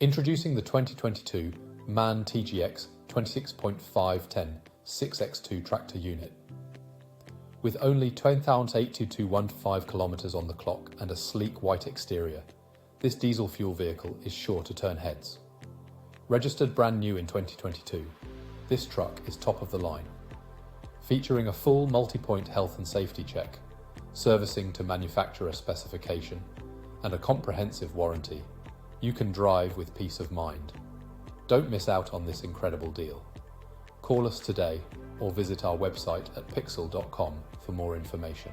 Introducing the 2022 MAN TGX 26.510 6x2 tractor unit. With only 10,82215 kilometers on the clock and a sleek white exterior, this diesel fuel vehicle is sure to turn heads. Registered brand new in 2022, this truck is top of the line. Featuring a full multi-point health and safety check, servicing to manufacturer specification, and a comprehensive warranty, you can drive with peace of mind. Don't miss out on this incredible deal. Call us today or visit our website at pixel.com for more information.